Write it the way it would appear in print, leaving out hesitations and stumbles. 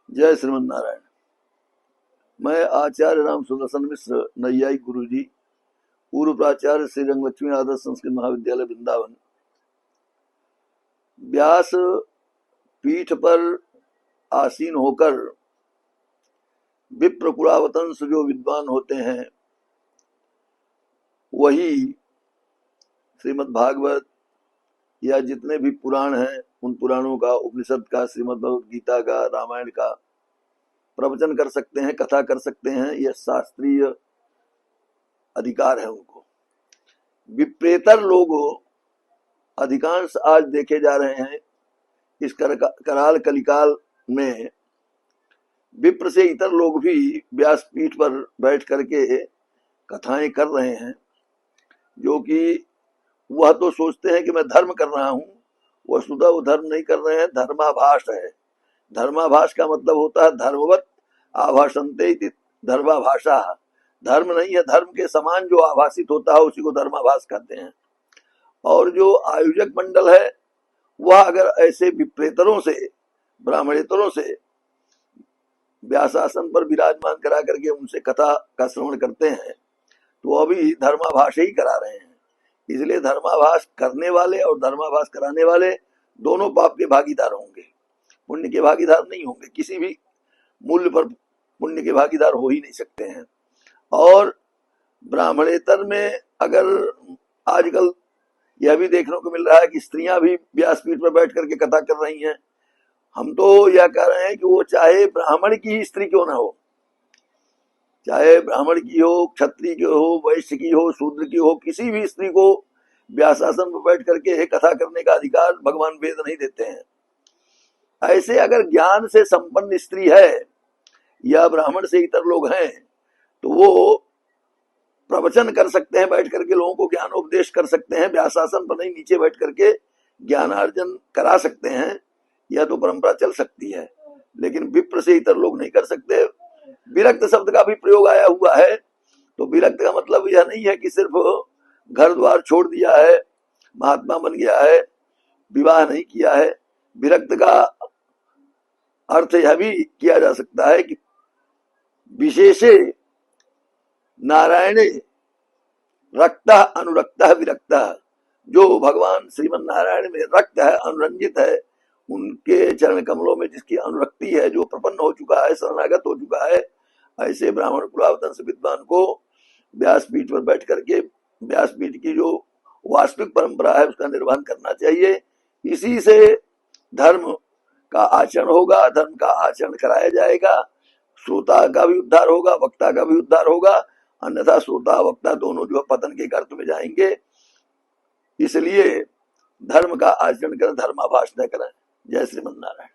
जय श्रीमन नारायण। मैं आचार्य राम सुदर्शन मिश्र, नैयायिक गुरुजी, पूर्व प्राचार्य श्री रंगलक्ष्मी आदर्श संस्कृत महाविद्यालय वृंदावन, व्यास पीठ पर आसीन होकर विप्र कुलावतंस जो विद्वान होते हैं वही श्रीमद् भागवत या जितने भी पुराण हैं उन पुराणों का, उपनिषद का, श्रीमद् भगवद गीता का, रामायण का प्रवचन कर सकते हैं, कथा कर सकते हैं। यह शास्त्रीय अधिकार है उनको। विप्रेतर लोग अधिकांश आज देखे जा रहे हैं इस कराल कलिकाल में। विप्र से इतर लोग भी व्यासपीठ पर बैठ करके कथाएं कर रहे हैं, जो कि वह तो सोचते हैं कि मैं धर्म कर रहा हूं, वस्तुतः वो धर्म नहीं कर रहे हैं, धर्माभास है। धर्माभास का मतलब होता है धर्मवत आभाषन्ते इति धर्माभाषा। धर्म नहीं है, धर्म के समान जो आभासित होता है उसी को धर्माभास कहते हैं। और जो आयोजक मंडल है वह अगर ऐसे विप्रेतरों से, ब्राह्मणेतरों से व्यासासन पर विराजमान करा करके उनसे कथा का श्रवण करते हैं तो अभी धर्माभास ही करा रहे हैं। इसलिए धर्माभास करने वाले और धर्माभास कराने वाले दोनों पाप के भागीदार होंगे, पुण्य के भागीदार नहीं होंगे। किसी भी मूल्य पर पुण्य के भागीदार हो ही नहीं सकते हैं। और ब्राह्मणेतर में अगर आजकल यह भी देखने को मिल रहा है कि स्त्रियां भी व्यासपीठ पर बैठ करके कथा कर रही हैं। हम तो यह कह रहे हैं कि वो चाहे ब्राह्मण की ही स्त्री क्यों ना हो, चाहे ब्राह्मण की हो, क्षत्रिय की हो, वैश्य की हो, शूद्र की हो, किसी भी स्त्री को व्यासासन पर बैठ करके कथा करने का अधिकार भगवान वेद नहीं देते हैं। ऐसे अगर ज्ञान से संपन्न स्त्री है या ब्राह्मण से इतर लोग हैं तो वो प्रवचन कर सकते हैं, बैठ करके लोगों को ज्ञानोपदेश कर सकते हैं। व्यासासन पर नहीं, नीचे बैठ करके ज्ञानार्जन करा सकते हैं। यह तो परंपरा चल सकती है, लेकिन विप्र से इतर लोग नहीं कर सकते। विरक्त शब्द का भी प्रयोग आया हुआ है, तो विरक्त का मतलब यह नहीं है कि सिर्फ घर द्वार छोड़ दिया है, महात्मा बन गया है, विवाह नहीं किया है। विरक्त का अर्थ यह भी किया जा सकता है कि विशेषे नारायणे रक्तः अनुरक्तः विरक्तः, जो भगवान श्रीमन नारायण में रक्त है, अनुरंजित है, उनके चरण कमलों में जिसकी अनुरक्ति है, जो प्रपन्न हो चुका है, शरणागत हो चुका है, ऐसे ब्राह्मण कुलावतंस विद्वान को व्यासपीठ पर बैठ करके व्यासपीठ की जो वास्तविक परंपरा है उसका निर्वहन करना चाहिए। इसी से धर्म का आचरण होगा, धर्म का आचरण कराया जाएगा, श्रोता का भी उद्धार होगा, वक्ता का भी उद्धार होगा। अन्यथा श्रोता वक्ता दोनों जो पतन के गर्त में जाएंगे। इसलिए धर्म का आचरण करें, धर्माभास न करें। जय श्रीमन नारायण।